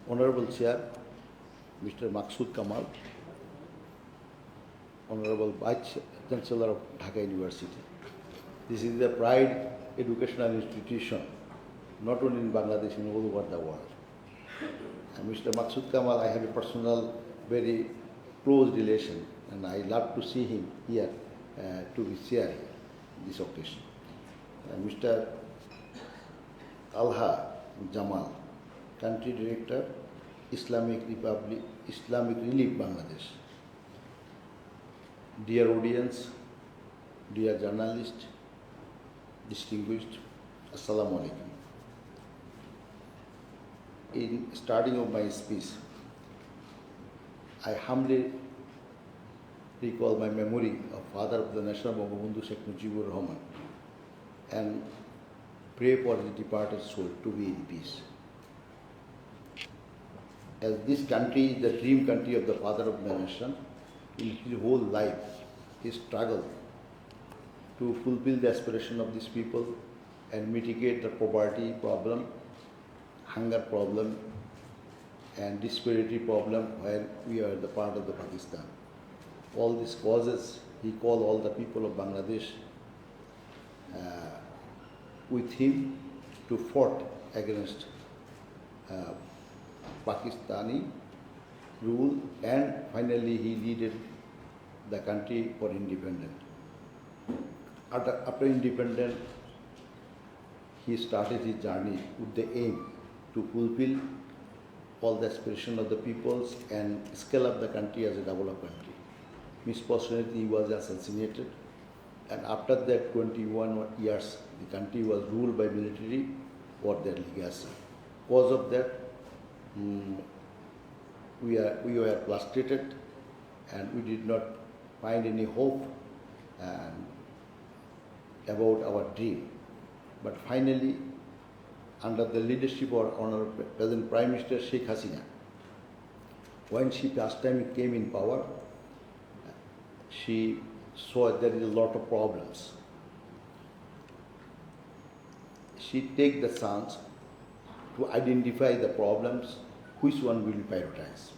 Honorable Chair, Mr. Maksud Kamal, Honorable Vice Chancellor of Dhaka University. This is a pride educational institution, not only in Bangladesh, in all over the world. And Mr. Maksud Kamal, I have a personal, very close relation, and I love to see him here to be sharing this occasion. And Mr. Alha Jamal, Country Director, Islamic Republic, Islamic Relief Bangladesh. Dear audience, dear journalist, distinguished, Assalamu alaikum. In starting of my speech, I humbly recall my memory of Father of the Nation, Bangabandhu Sheikh Mujibur Rahman, and pray for the departed soul to be in peace. As this country is the dream country of the Father of the Nation, in his whole life, he struggled to fulfill the aspiration of these people and mitigate the poverty problem, hunger problem, and disparity problem where we are the part of the Pakistan. All these causes, he called all the people of Bangladesh with him to fight against Pakistani rule, and finally he leaded the country for independence. After independence, he started his journey with the aim to fulfill all the aspiration of the peoples and scale up the country as a developed country. Misfortunately, he was assassinated, and after that 21 years, the country was ruled by military for their legacy. Because of that, we were frustrated, and we did not find any hope about our dream. But finally, under the leadership of our Honorable President Prime Minister Sheikh Hasina, when she last time came in power, she saw there is a lot of problems. She take the chance to identify the problems, which one will be prioritized.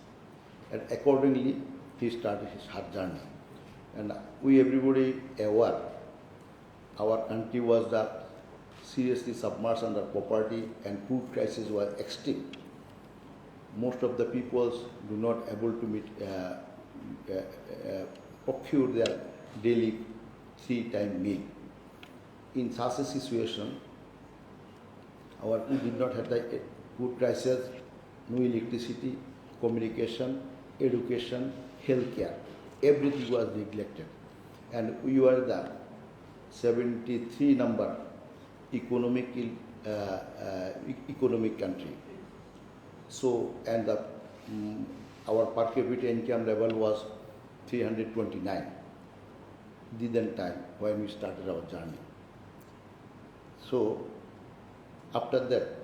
And accordingly, he started his hard journey. And we everybody aware, our country was seriously submerged under poverty, and food crisis was extreme. Most of the peoples do not able to meet, procure their daily 3-time meal. In such a situation, we did not have the food crisis, no electricity, communication, education, healthcare. Everything was neglected. And we were the 73 number economic country. So, and our per capita income level was 329 the time when we started our journey. So, after that,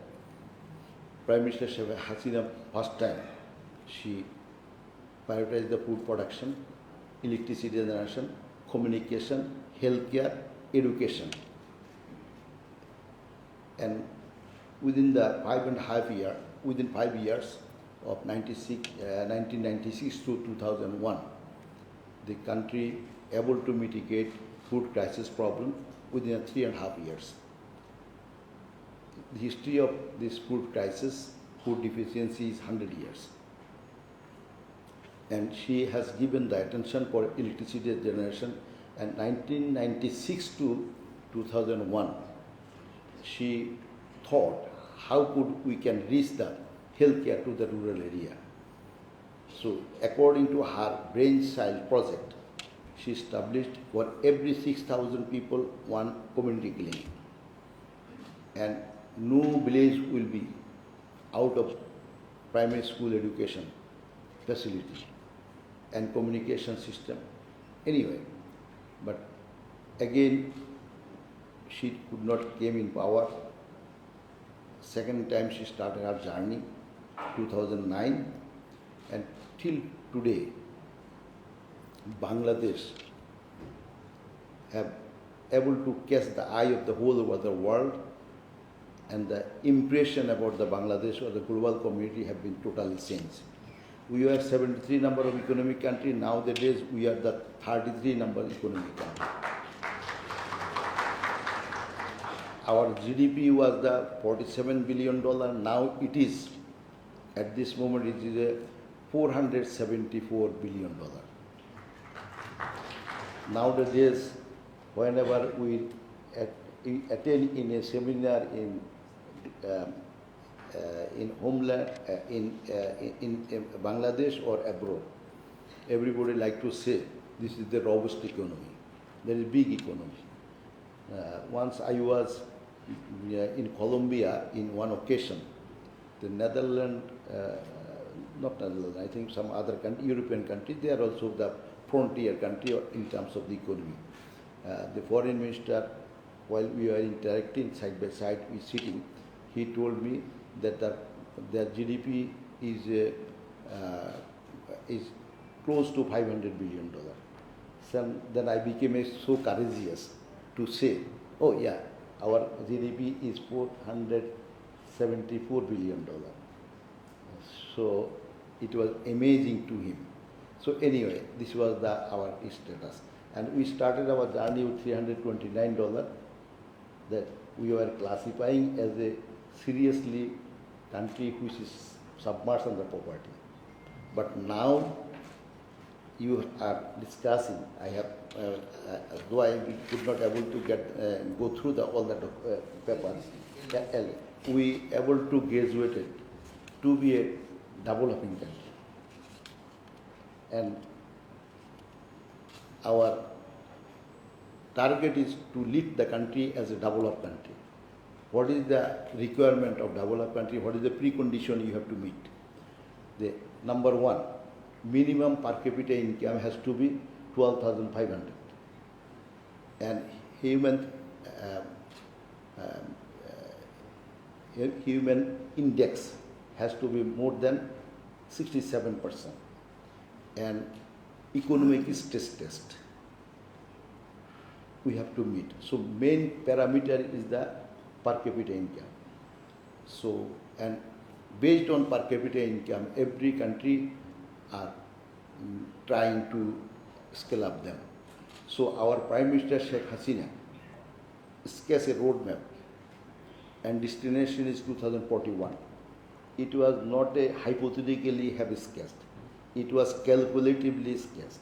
Prime Minister Sheikh Hasina first time, she prioritized the food production, electricity generation, communication, healthcare, education. And within the 5 years of 1996 to 2001, the country able to mitigate food crisis problem within 3.5 years. The history of this food crisis, food deficiency is 100 years. And she has given the attention for electricity generation, and 1996 to 2001, she thought how could we can reach the healthcare to the rural area. So according to her brainchild project, she established for every 6,000 people one community clinic, and no village will be out of primary school education facility and communication system anyway. But again, she could not came in power. Second time she started her journey, 2009, and till today, Bangladesh have able to catch the eye of the whole over the world and the impression about the Bangladesh or the global community have been totally changed. We were 73 number of economic country. Nowadays, we are the 33 number economic country. Our GDP was the $47 billion. Now it is, at this moment, it is a $474 billion. Nowadays, whenever we attend in a seminar in homeland, in Bangladesh or abroad, everybody like to say this is the robust economy. There is big economy. Once I was in Colombia in one occasion, the Netherlands, not Netherlands, I think some other country, European country, they are also the frontier country in terms of the economy. The foreign minister, while we were interacting side by side, we sitting, he told me that their GDP is close to $500 billion. So then I became so courageous to say, oh yeah, our GDP is $474 billion. So it was amazing to him. So anyway, this was our status. And we started our journey with $329 that we were classifying as a seriously country which is submerged under poverty. But now you are discussing, I have, though I could not able to go through all the papers, we able to graduate it to be a developing country. And our target is to lift the country as a developed country. What is the requirement of developed country? What is the precondition you have to meet? The number one, minimum per capita income has to be 12,500, and human index has to be more than 67%, and economic stress test we have to meet. So main parameter is the per capita income. So, and based on per capita income, every country are trying to scale up them. So our Prime Minister Sheikh Hasina sketched a roadmap, and destination is 2041. It was not a hypothetically have sketched. It was calculatively sketched.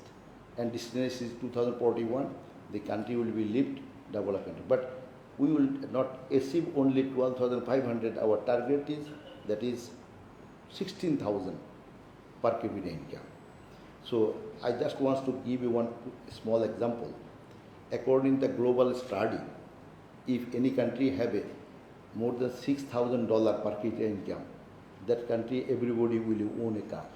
And destination is 2041. The country will be lived, developed country. But we will not achieve only 12,500. Our target is, that is 16,000 per capita income. So I just want to give you one small example. According to the global study, if any country have a more than $6,000 per capita income, that country everybody will own a car.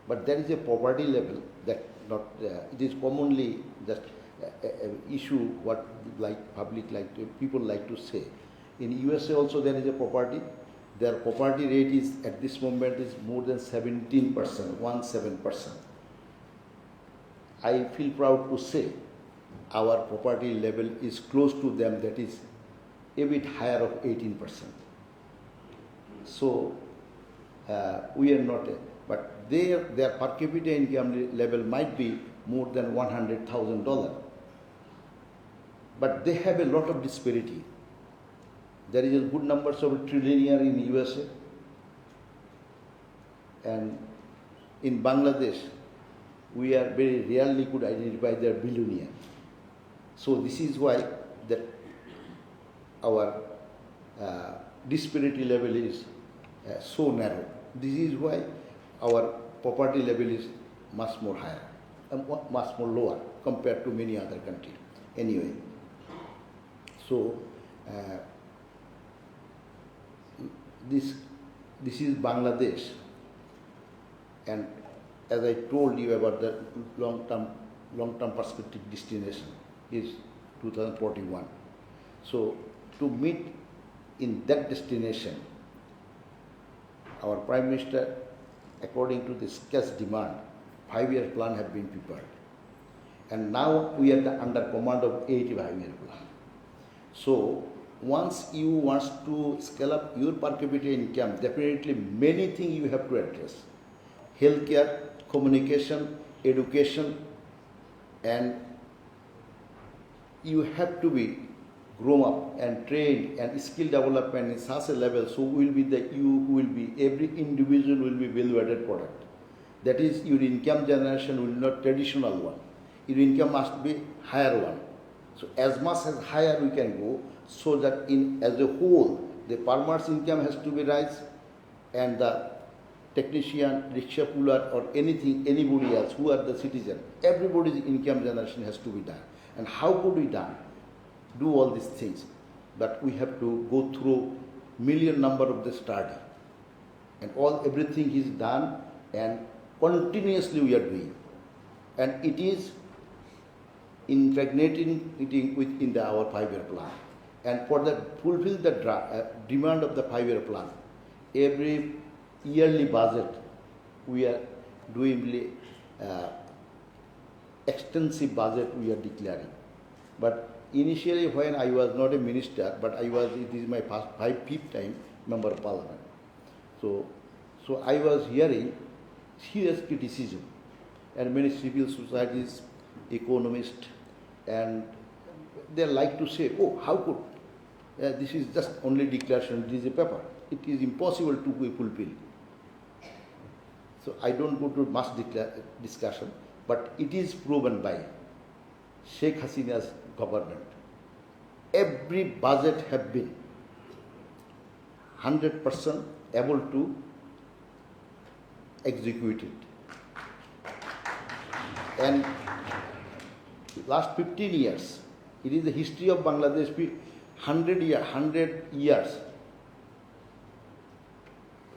But there is a poverty level that not it is commonly just issue what people like to say. In USA also there is a poverty. Their poverty rate is at this moment is more than 17%, 17%. I feel proud to say our poverty level is close to them, that is a bit higher of 18%. So we are not, but their per capita income level might be more than $100,000. But they have a lot of disparity. There is a good numbers of trillionaire in USA, and in Bangladesh, we are very rarely could identify their billionaire. So this is why that our disparity level is so narrow. This is why our poverty level is much more higher, much more lower compared to many other countries. Anyway, so this is Bangladesh, and as I told you about the long-term perspective destination is 2041. So to meet in that destination, our Prime Minister, according to the sketch demand, 5-year plan have been prepared. And now we are under command of 85-year plan. So once you want to scale up your per capita income, definitely many things you have to address. Healthcare, communication, education, and you have to be grown up and trained and skill development in such a level, so every individual will be value-added product. That is, your income generation will not traditional one. Your income must be higher one. So as much as higher we can go, so that as a whole, the farmer's income has to be rise, and the technician, rickshaw puller, or anybody else who are the citizen, everybody's income generation has to be done. And how could we do all these things? But we have to go through million number of the study, and everything is done, and continuously we are doing, and it is impregnating it within our 5-year plan. And for fulfill the demand of the 5-year plan, every yearly budget we are doing extensive budget we are declaring. But initially, when I was not a minister, but it is my fifth time member of parliament. So I was hearing serious criticism, and many civil societies, economists, and they like to say, oh, how could, this is just only declaration, it is a paper. It is impossible to be fulfilled. So I don't go to much discussion, but it is proven by Sheikh Hasina's government. Every budget have been 100% able to execute it. And last 15 years, it is the history of Bangladesh, 100 years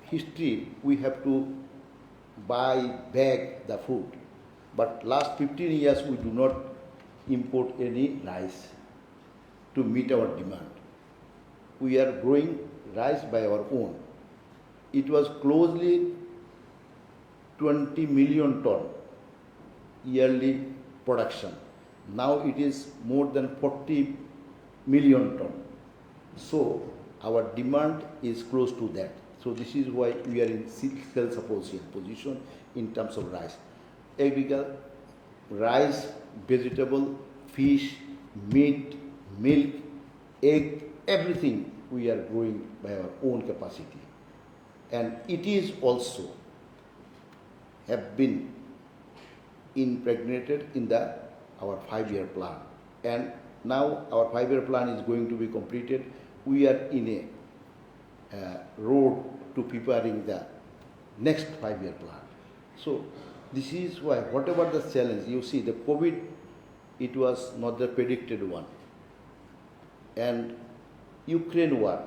history, we have to bag the food. But last 15 years, we do not import any rice to meet our demand. We are growing rice by our own. It was closely 20 million ton yearly production. Now it is more than 40 million ton. So our demand is close to that. So this is why we are in self-sufficient position in terms of rice. Agriculture, rice, vegetable, fish, meat, milk, egg, everything we are growing by our own capacity. And it is also have been impregnated in our 5-year plan. And now our 5-year plan is going to be completed. We are in a road to preparing the next 5-year plan. So this is why, whatever the challenge, you see the COVID, it was not the predicted one. And Ukraine war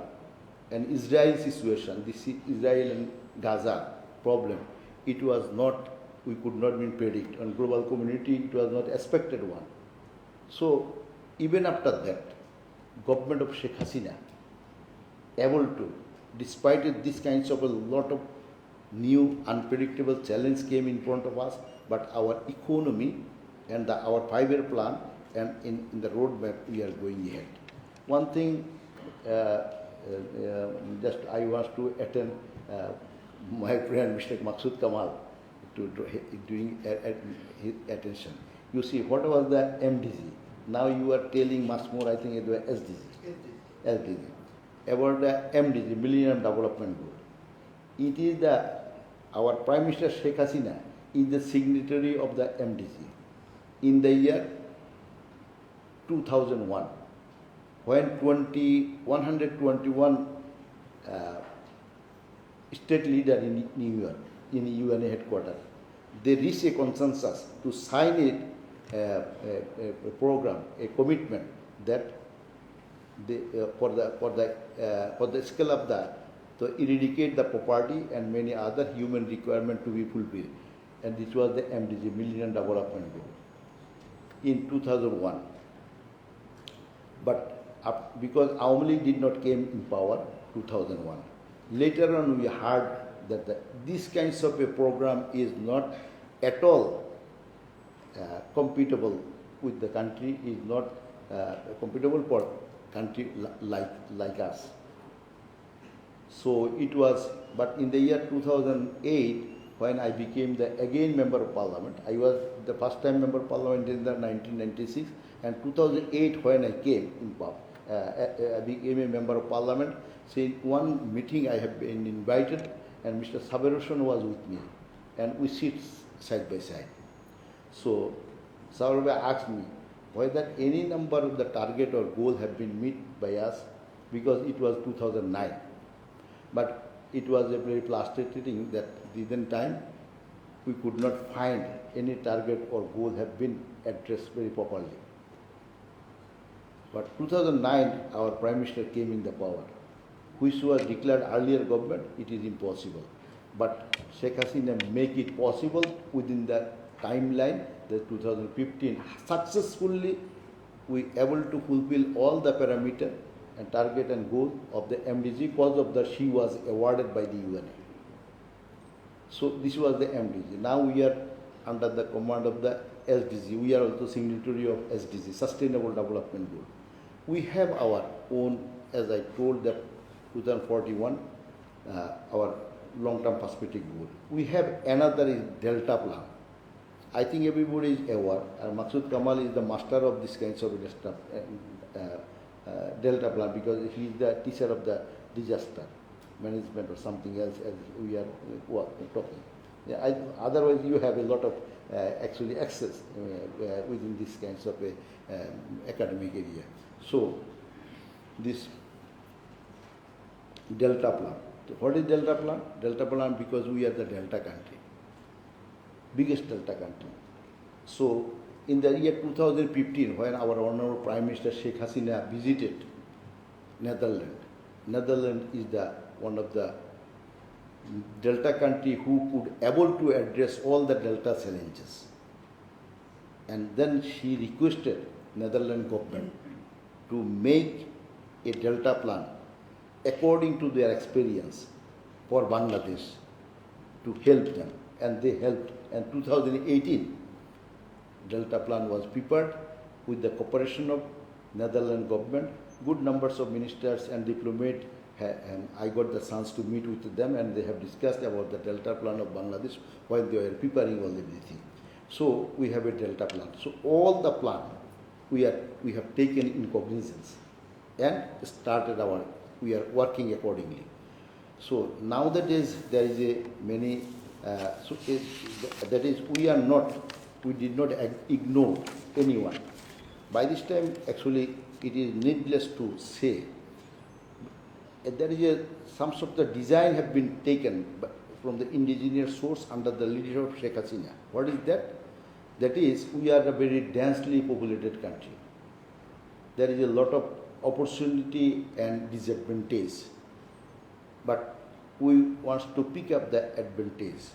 and Israel situation, this Israel and Gaza problem, it was not, we could not be predict. And global community, it was not expected one. So even after that, government of Sheikh Hasina able to, despite this kinds of a lot of new unpredictable challenge came in front of us, but our economy and our 5-year plan and in the roadmap we are going ahead. One thing, just I want to attend my friend Mr. Maksud Kamal to doing his attention. You see, what was the MDG? Now you are telling much more, I think, it was SDG. About the MDG, Millennium Development Goal. It is our Prime Minister Sheikh Hasina is the signatory of the MDG in the year 2001, when 121 state leaders in New York, in UNA headquarters, they reached a consensus to sign a program, a commitment that for the scale of to eradicate the poverty and many other human requirements to be fulfilled. And this was the MDG, Millennium Development Goal, in 2001. But because Awami League did not came in power 2001, later on we heard that this kinds of a program is not at all compatible with the country, is not compatible for country like us. So it was, but in the year 2008, when I became the again member of parliament, I was the first time member of parliament in the 1996, and 2008 when I came in power, I became a member of parliament. So in one meeting I have been invited, and Mr. Saberoshan was with me, and we sit side by side. So Saurabh asked me whether any number of the target or goal have been met by us, because it was 2009. But it was a very frustrating that within time we could not find any target or goal have been addressed very properly. But 2009 our Prime Minister came in the power, which was declared earlier government, it is impossible. But Sheikh Hasina make it possible within the timeline, the 2015, successfully we able to fulfill all the parameter and target and goal of the MDG, because of that she was awarded by the UN. So this was the MDG. Now we are under the command of the SDG. We are also signatory of SDG, Sustainable Development Goal. We have our own, as I told, that 2041, our long-term perspective goal. We have another is Delta Plan. I think everybody is aware, and Maksud Kamal is the master of this kinds of Delta Plan, because he is the teacher of the disaster management or something else, as we are talking. Yeah, otherwise you have a lot of actually access within these kinds of academic area. So this Delta Plan. So what is Delta Plan? Delta Plan because we are the Delta country, biggest Delta country. So in the year 2015, when our Honorable Prime Minister Sheikh Hasina visited Netherlands, Netherlands is the one of the Delta country who could able to address all the Delta challenges. And then she requested Netherlands government to make a Delta plan according to their experience for Bangladesh to help them. And they helped. And 2018, Delta plan was prepared with the cooperation of Netherlands government. Good numbers of ministers and diplomats, and I got the chance to meet with them, and they have discussed about the Delta plan of Bangladesh while they were preparing all everything. So we have a Delta plan. So all the plan we have taken in cognizance and started we are working accordingly. So nowadays there is a many, that is we did not ignore anyone. By this time actually it is needless to say there is some sort of design have been taken from the indigenous source under the leadership of Sheikh Hasina. What is that? That is, we are a very densely populated country. There is a lot of opportunity and disadvantage, but we want to pick up the advantage.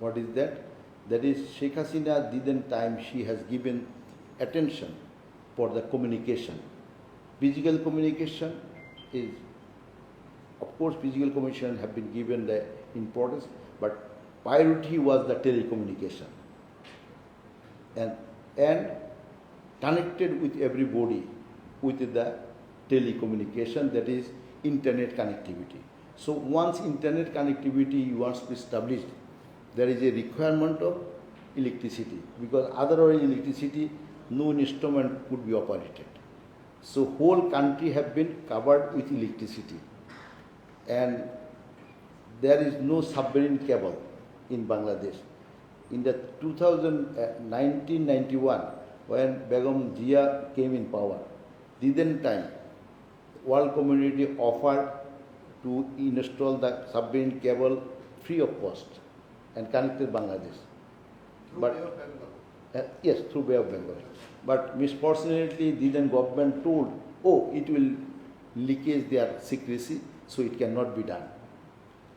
What is that? That is, Sheikh Hasina didn't time she has given attention for the communication. Physical communication is, of course, physical communication have been given the importance, but priority was the telecommunication. And connected with everybody with the telecommunication, that is internet connectivity. So once internet connectivity wants to be established, there is a requirement of electricity, because otherwise electricity, no instrument could be operated. So whole country have been covered with electricity, and there is no submarine cable in Bangladesh. In the 1991, when Begum Zia came in power, within time, world community offered to install the submarine cable free of cost and connected Bangladesh. Through but Bay of Bengal? Yes, through Bay of Bengal. But misfortunately, the then government told, oh, it will leakage their secrecy, so it cannot be done.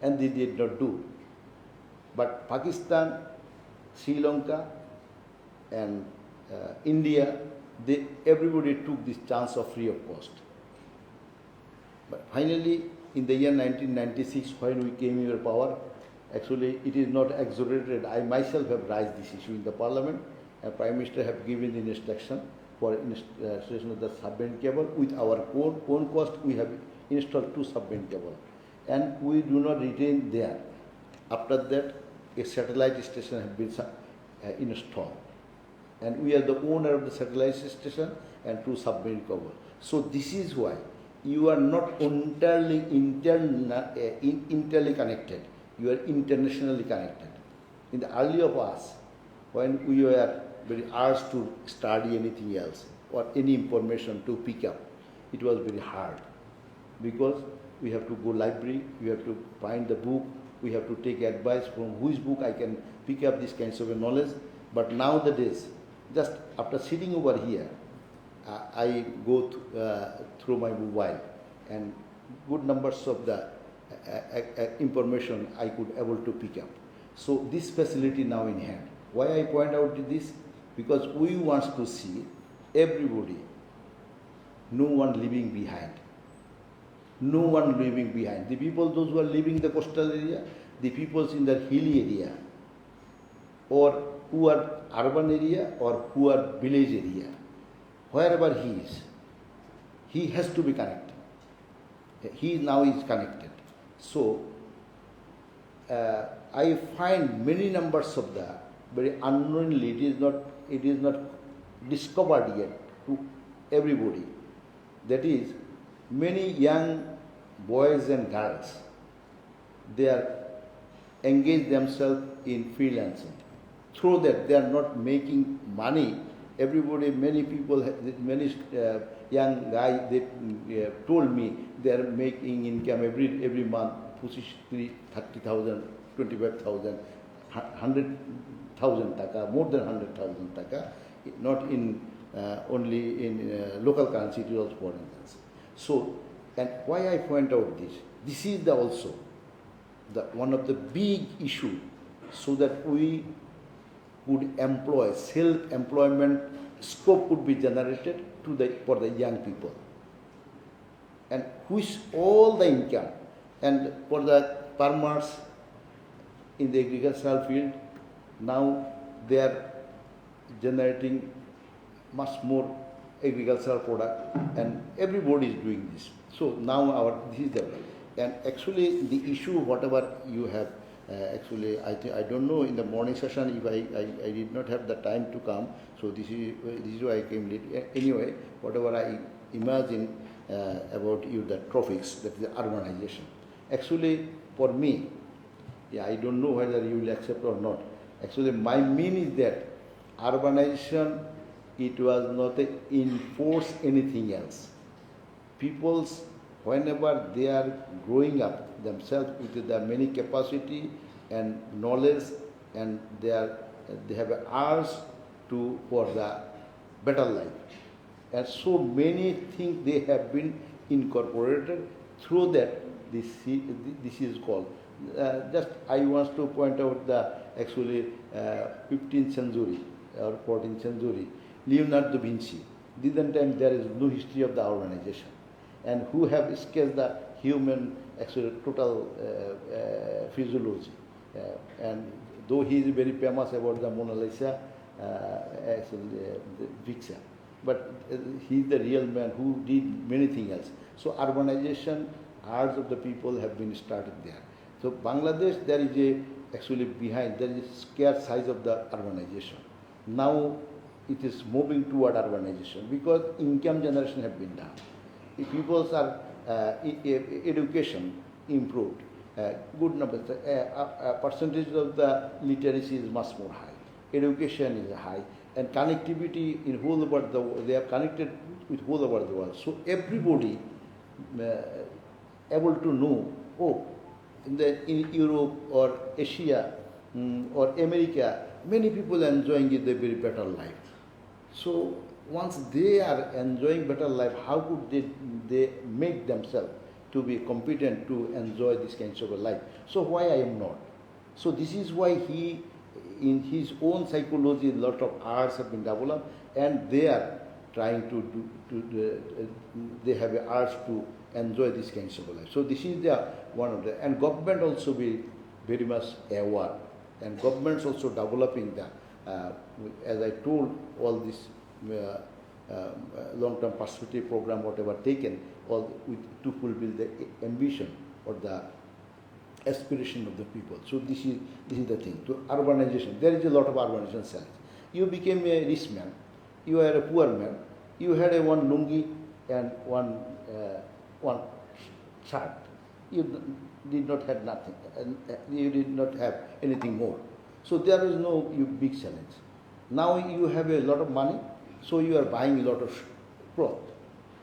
And they did not do. But Pakistan, Sri Lanka, and India, everybody took this chance of free of cost. But finally, in the year 1996, when we came into power, actually it is not exaggerated. I myself have raised this issue in the parliament, and Prime Minister have given the instruction for installation of the submarine cable. With our own cost, we have installed 2 submarine cable, and we do not retain there. After that, a satellite station has been installed, and we are the owner of the satellite station and 2 submarine cable. So this is why you are not entirely connected. You are internationally connected. In the early of us, when we were very asked to study anything else or any information to pick up, it was very hard because we have to go library, we have to find the book, we have to take advice from whose book I can pick up these kinds of knowledge. But nowadays, just after sitting over here, I go through my mobile, and good numbers of the information I could able to pick up. So this facility now in hand. Why I point out this? Because we want to see everybody, no one leaving behind. No one leaving behind. The people, those who are living the coastal area, the peoples in the hilly area, or who are urban area, or who are village area, wherever he has to be connected. He now is connected. So I find many numbers of the very unknowingly, it is not discovered yet to everybody. That is, many young boys and girls, they are engaged themselves in freelancing. Through that, they are not making money. Everybody, many people, many young guys, they told me they are making income every month, 30,000, 25,000, 100,000 taka, more than 100,000 taka, not in only in local currency, it is also foreign currency. So, and why I point out this? This is also one of the big issue, so that we would employ, self-employment scope could be generated for the young people, and which all the income, and for the farmers in the agricultural field, now they are generating much more agricultural product, and everybody is doing this. So now this is the, and actually the issue, whatever you have, actually I don't know, in the morning session if I did not have the time to come, so this is why I came late. Anyway, whatever I imagine about you, the trophics, that is the urbanization. Actually, for me, I don't know whether you will accept or not. Actually, my mean is that urbanization, it was not to enforce anything else. People's, whenever they are growing up themselves with the many capacity and knowledge, and they have an urge for the better life. And so many things they have been incorporated through that. This is called. Just I want to point out the actually 15th century or 14th century, Leonardo da Vinci. This time there is no history of the urbanization, and who have sketched the human actually total physiology. And though he is very famous about the Mona Lisa, the picture, but he is the real man who did many things else. So urbanization, hearts of the people have been started there. So Bangladesh, there is actually behind, there is a scare size of the urbanization. Now it is moving toward urbanization because income generation have been done. If people's are education improved, good numbers, percentage of the literacy is much more high. Education is high, and connectivity in whole over the world, they are connected with whole over the world. So everybody able to know, in Europe or Asia or America, many people are enjoying the very better life. So once they are enjoying better life, how could they make themselves to be competent to enjoy this kind of a life? So why I am not? So this is why he, in his own psychology, a lot of arts have been developed, and they are trying they have arts to enjoy this kind of life. So this is one of the, and government also be very much aware, and governments also developing the, as I told, all this long-term perspective program, whatever taken, all to fulfill the ambition or the aspiration of the people. So this is the thing. To urbanization, there is a lot of urbanization cells. You became a rich man, you are a poor man, you had a one lungi and one shirt. You did not have nothing, and you did not have anything more. So there is no big challenge. Now you have a lot of money, so you are buying a lot of cloth.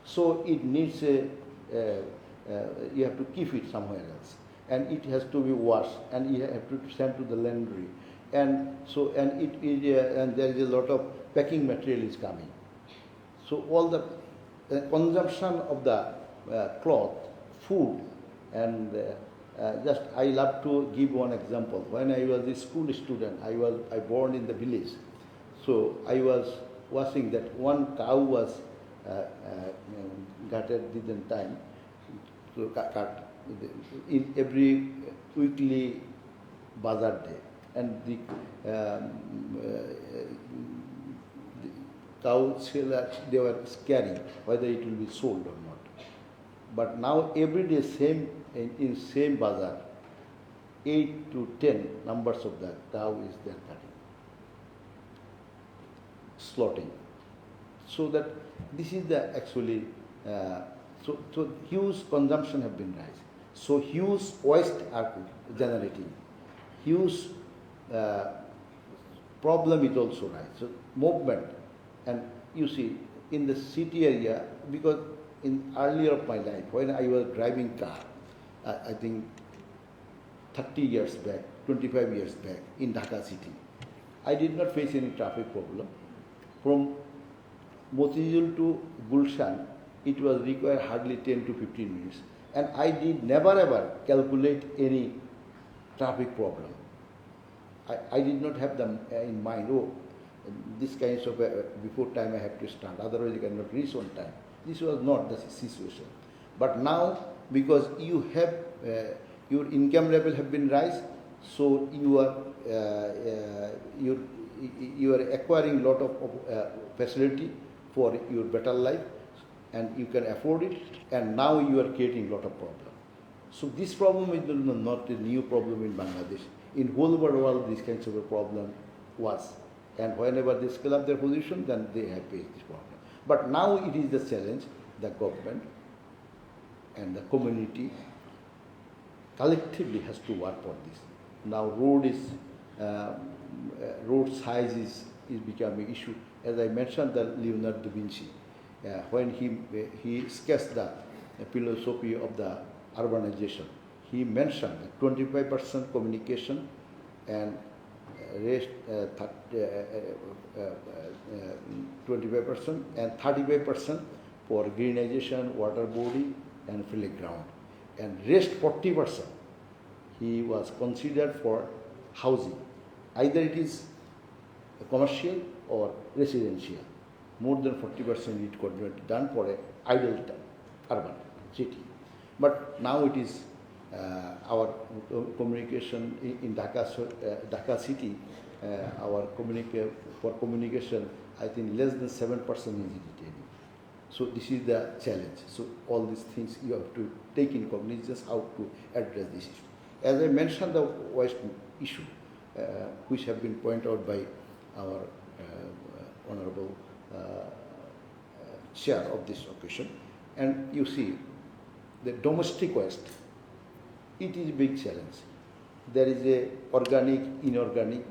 So it needs you have to keep it somewhere else, and it has to be washed, and you have to send to the laundry, and so and there is a lot of packing material is coming. So all the consumption of the cloth, food, and just I love to give one example. When I was a school student, I born in the village, so I was watching that one cow was gutted within time. So cut in every weekly bazaar day, and the cow sellers, they were scaring whether it will be sold or not. But now every day in same bazaar, 8 to 10 numbers of the cow is there cutting, slaughtering. So that this is the actually so huge consumption have been rise. So huge waste are generating. Huge problem is also rise. So movement, and you see in the city area, because in earlier of my life when I was driving car, I think 30 years back, 25 years back in Dhaka city, I did not face any traffic problem. From Motizul to Gulshan, it was required hardly 10 to 15 minutes, and I did never ever calculate any traffic problem. I did not have them in mind, this kinds of before time I have to start, otherwise I cannot reach on time. This was not the situation. But now, because you have your income level have been rise, so you are acquiring lot of facility for your better life, and you can afford it, and now you are creating lot of problem. So this problem is not a new problem in Bangladesh. In whole world, this kinds of a problem was, and whenever they scale up their position, then they have faced this problem. But now it is the challenge, the government and the community collectively has to work for this. Now road size is becoming issue. As I mentioned, the Leonardo da Vinci, when he sketched the philosophy of the urbanization, he mentioned 25% communication and rest 25% and 35% for greenization, water body and playground, and rest 40% he was considered for housing. Either it is commercial or residential. More than 40% it could be done for an idle urban city. But now it is our communication in Dhaka city, for communication, I think less than 7% is retaining. So this is the challenge. So all these things you have to take in cognizance how to address this issue. As I mentioned, the waste issue, which have been pointed out by our honorable chair of this occasion, and you see the domestic waste, it is a big challenge. There is a organic, inorganic,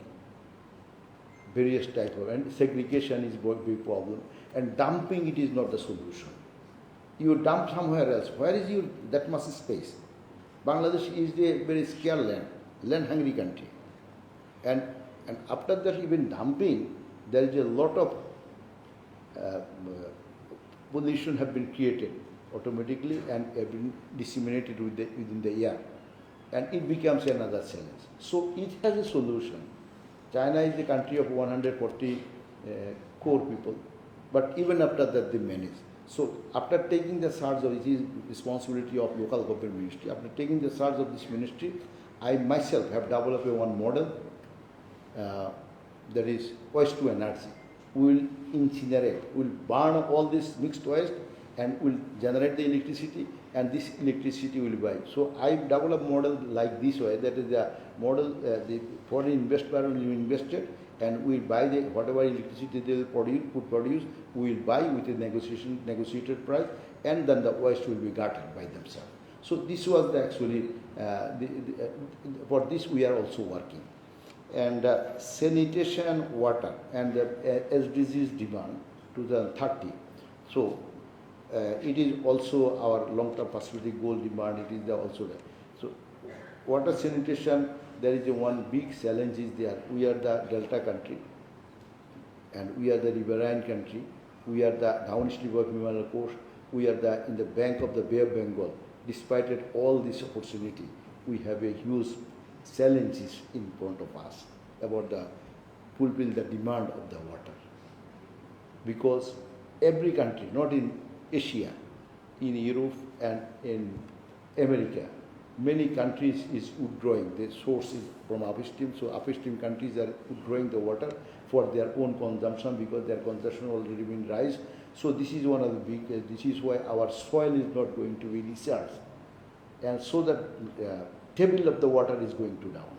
various type of, and segregation is a big problem, and dumping it is not the solution. You dump somewhere else. Where is your that much space? Bangladesh is a very scarce land hungry country, and after that even dumping, there is a lot of pollution have been created automatically and have been disseminated within the air, and it becomes another challenge. So it has a solution. China is a country of 140 crore people, but even after that they manage. So after taking the charge of, it is responsibility of local government ministry, after taking the charge of this ministry, I myself have developed one model that is waste to energy. will incinerate, will burn all this mixed waste and will generate the electricity, and this electricity will buy. So I develop model like this way, that is the model, the foreign investor will invest it and we buy the whatever electricity they will produce, we will buy with a negotiated price, and then the waste will be gathered by themselves. So this was the actually, for this we are also working. And sanitation, water, and the SDGs demand 2030. So it is also our long-term perspective goal demand. It is also there. So water sanitation, there is one big challenge is there. We are the delta country, and we are the riverine country. We are the downstream of Himalaya coast. We are in the bank of the Bay of Bengal. Despite it, all this opportunity, we have a huge challenges in front of us about the fulfill the demand of the water. Because every country, not in Asia, in Europe and in America, many countries is withdrawing. The source is from upstream, so upstream countries are withdrawing the water for their own consumption because their consumption already been rise. So this is one of the big, this is why our soil is not going to be recharged. And so the table of the water is going to down.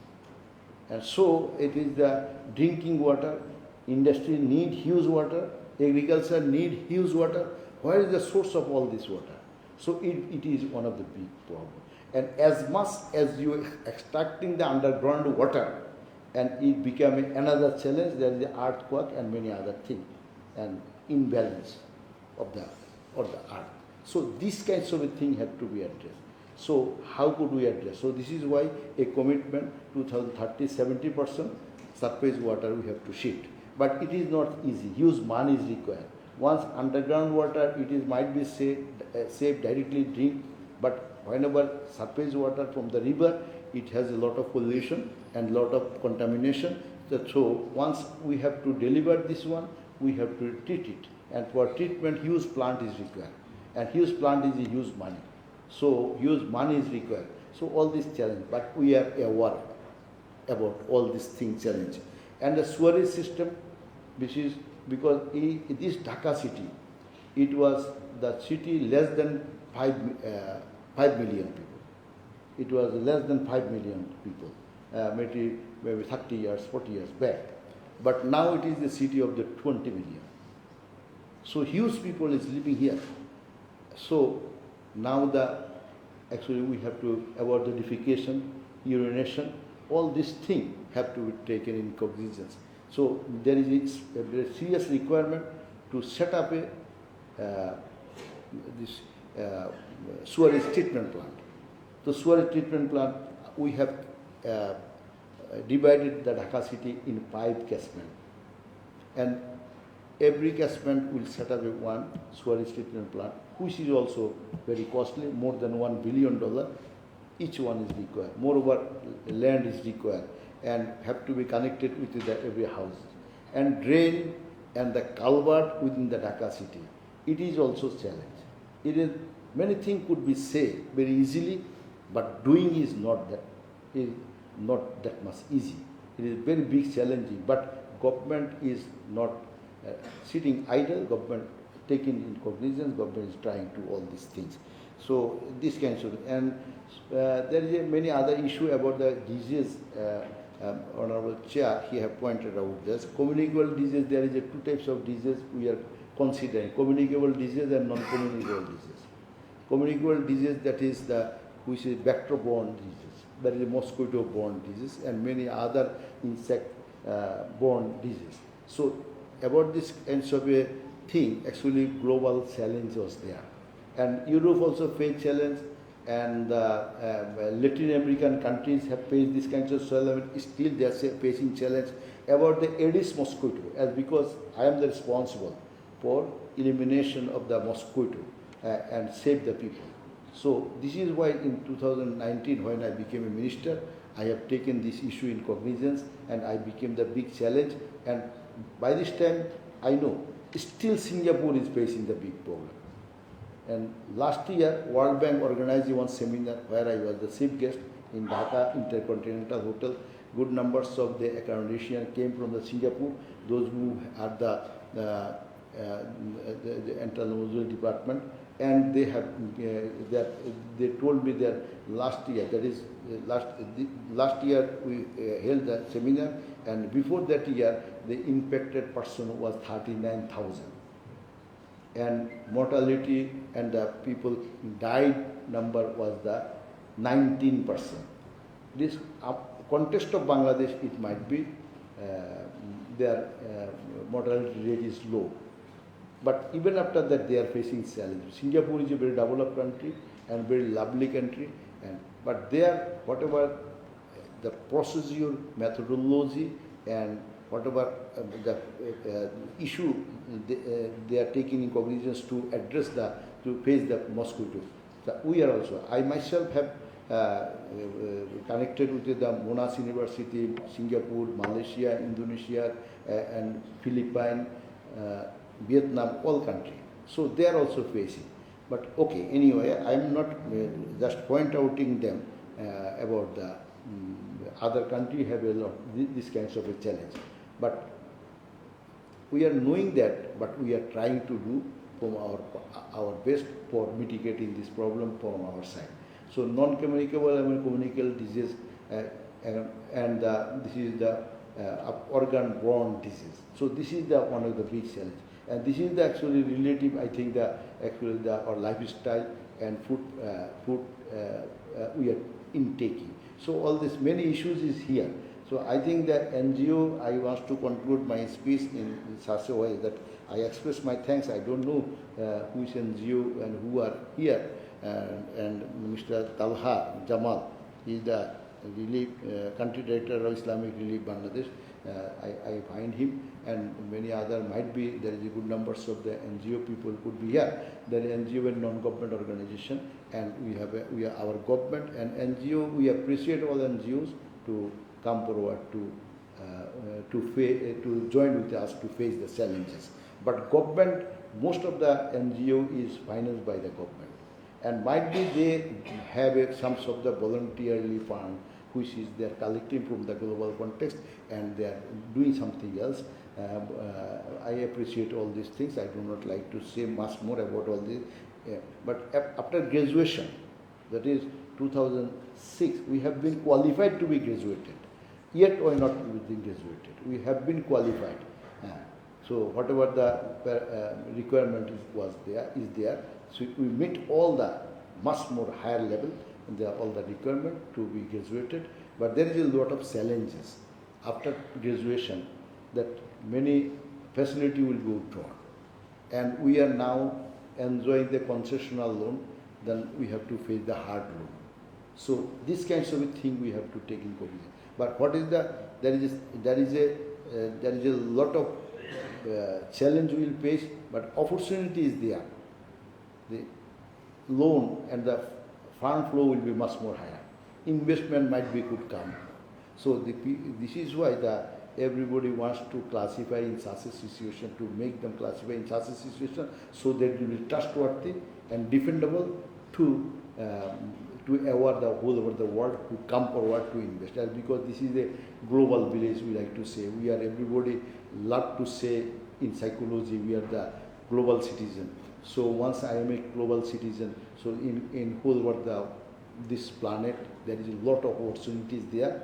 And so it is the drinking water, industry need huge water, agriculture need huge water. Where is the source of all this water? So it is one of the big problems. And as much as you are extracting the underground water, and it becoming another challenge, there is the earthquake and many other things, and imbalance of the earth. So these kinds of things have to be addressed. So how could we address? So this is why a commitment 2030, 70% surface water we have to shift. But it is not easy. Huge money is required. Once underground water, it is might be safe directly drink, but whenever surface water from the river, it has a lot of pollution and lot of contamination. So once we have to deliver this one, we have to treat it. And for treatment, huge plant is required. And huge plant is a huge money. So huge money is required. So all these challenges, but we are aware about all these things challenge. And the sewerage system, which is because this Dhaka city, it was the city less than 5 million people. It was less than 5 million people, maybe 30 years, 40 years back. But now it is the city of the 20 million. So huge people is living here. So now actually we have to avoid the defecation, urination, all these things have to be taken in cognizance. So there is a very serious requirement to set up this sewerage treatment plant. The sewerage treatment plant, we have divided the Dhaka city in 5 catchments. And every catchment will set up one sewerage treatment plant, which is also very costly, more than $1 billion. Each one is required. Moreover, land is required and have to be connected with every house. And drain and the culvert within the Dhaka city, it is also a challenge. It is, many things could be said very easily, but doing is not that much easy. It is very big challenging, but government is not sitting idle, government taking in cognizance, government is trying to all these things. So this kinds of, and there is many other issue about the disease. Honorable Chair, he have pointed out this. Communicable disease, there is 2 types of disease we are considering, communicable disease and non-communicable disease. Communicable disease, that is which is vector-borne disease. There is a mosquito-borne disease and many other insect-borne disease. So about this kinds of a thing, actually global challenge was there. And Europe also faced challenge, and Latin American countries have faced this kinds of challenge. Still they are facing challenge about the Aedes mosquito, as because I am the responsible for elimination of the mosquito and save the people. So this is why in 2019, when I became a minister, I have taken this issue in cognizance and I became the big challenge. And by this time, I know still Singapore is facing the big problem. And last year, World Bank organized one seminar where I was the chief guest in Dhaka Intercontinental Hotel. Good numbers of the academicians came from the Singapore. Those who are the the internal department, and they have they told me that last year, that is last year we held a seminar, and before that year the impacted person was 39,000, and mortality and the people died number was the 19%. This context of Bangladesh, it might be their mortality rate is low. But even after that, they are facing challenges. Singapore is a very developed country and very lovely country, but there, whatever the procedure, methodology, and whatever the issue they are taking in cognizance to address to face the mosquito. So we are also. I myself have connected with the Monash University, Singapore, Malaysia, Indonesia, and Philippines. Vietnam, all countries. So they are also facing. But okay, anyway, I am not just point outing them about the other country have a lot this kinds of a challenge. But we are knowing that, but we are trying to do from our best for mitigating this problem from our side. So non-communicable and communicable disease, and this is the organ-borne disease. So this is one of the big challenges. And this is the actually relative, I think, our lifestyle and food we are intaking. So all these many issues is here. So I think that NGO, I want to conclude my speech in such a way that I express my thanks. I don't know who is NGO and who are here. And Mr. Talha Jamal, he is the relief country director of Islamic Relief Bangladesh. I find him, and many other might be. There is a good numbers of the NGO people could be here. There is NGO and non-government organization, and we are our government and NGO. We appreciate all NGOs to come forward to join with us to face the challenges. But government, most of the NGO is financed by the government, and might be they have some sort of the voluntarily fund, which is they are collecting from the global context and they are doing something else. I appreciate all these things. I do not like to say much more about all this. But after graduation, that is 2006, we have been qualified to be graduated. Yet we are not being graduated. We have been qualified. So whatever the requirement is there. So we meet all the much more higher level, all the requirement to be graduated. But there is a lot of challenges after graduation, that many facility will be withdrawn. And we are now enjoying the concessional loan, then we have to face the hard loan. So these kinds of thing we have to take in consideration. But what is there is a lot of challenge we will face, but opportunity is there. The loan and the fund flow will be much more higher. Investment might be could come. So this is why everybody wants to classify in such a situation, to make them classify in such a situation, so that it will be trustworthy and defendable to award the whole over the world to come forward to invest. And because this is a global village, we like to say. We are everybody love to say in psychology we are the global citizen. So once I am a global citizen, so in whole world this planet there is a lot of opportunities there.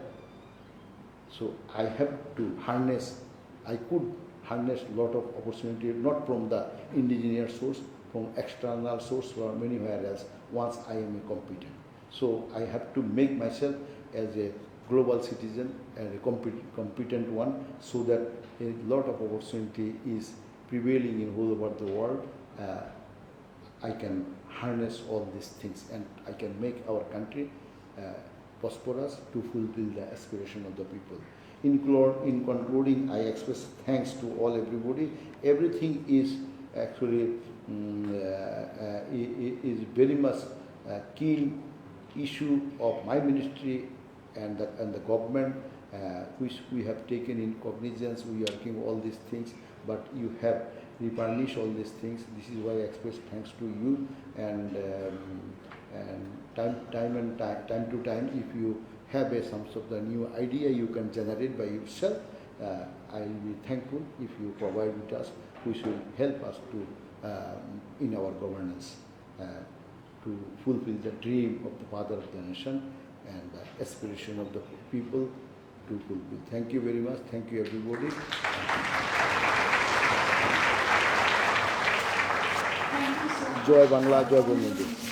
So I have to harness. I could harness a lot of opportunity, not from the indigenous source, from external source or anywhere else. Once I am a competent. So I have to make myself as a global citizen and a competent one, so that a lot of opportunity is prevailing in whole over the world. I can harness all these things and I can make our country prosperous to fulfill the aspiration of the people. In concluding, I express thanks to everybody. Everything is actually is very much a keen issue of my ministry and the government, which we have taken in cognizance. We are working all these things, but you have repurnished all these things. This is why I express thanks to you, and time to time, if you have some sort of new idea, you can generate by yourself, I will be thankful if you provide with us, which will help us to in our governance to fulfill the dream of the father of the nation and the aspiration of the people to fulfill. Thank you very much. Thank you, everybody. Thank you so much. Joy Bangla, Joy Bangladesh.